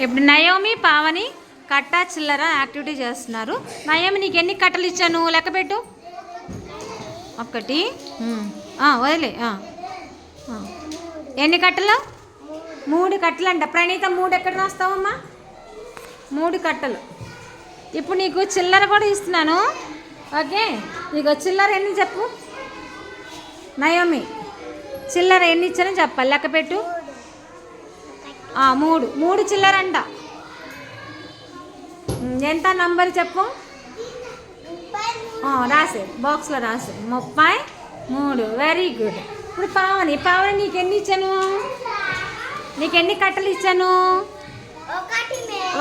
ఇప్పుడు నయోమి పావని కట్టా చిల్లర యాక్టివిటీ చేస్తున్నారు. నయోమి నీకు ఎన్ని కట్టలు ఇచ్చాను లెక్క పెట్టు. ఒకటి వదిలే. ఎన్ని కట్టలు? 3 కట్టలు అంట. ప్రణీత 3 ఎక్కడ రాస్తావమ్మా? 3 కట్టలు. ఇప్పుడు నీకు చిల్లర కూడా ఇస్తున్నాను. ఓకే, నీకు చిల్లర ఎన్ని చెప్పు. నయోమి చిల్లర ఎన్ని ఇచ్చానో చెప్పాలి, లెక్క పెట్టు. 3 చిల్లర అంట. ఎంత నంబర్ చెప్పు. రాసే, బాక్స్లో రాసే. 33. Very good. ఇప్పుడు పావని నీకు ఎన్ని ఇచ్చాను? నీకు ఎన్ని కట్టలు ఇచ్చాను?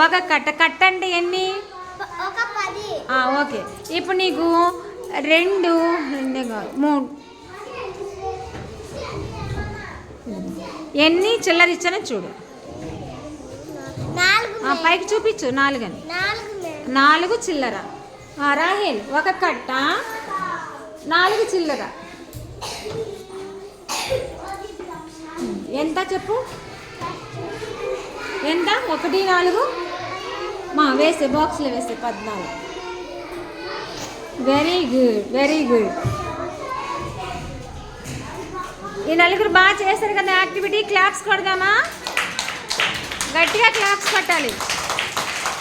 1 కట్ట. కట్ట అంటే ఎన్ని? ఓకే. ఇప్పుడు నీకు 2 కాదు 3 ఎన్ని చిల్లర ఇచ్చానో చూడు. పైకి చూపించు. 4 అని. 4 చిల్లర. రాహేల్ 1 కట్ట 4 చిల్లర. ఎంత చెప్పు? ఎంత? 1 4 వేసే, బాక్స్లో వేసే. 14. Very good, very good. ఈ నలుగురు బాగా చేశారు కదా యాక్టివిటీ. క్లాప్స్ కొడదామా? గట్టిగా క్లాప్స్ కొట్టాలి.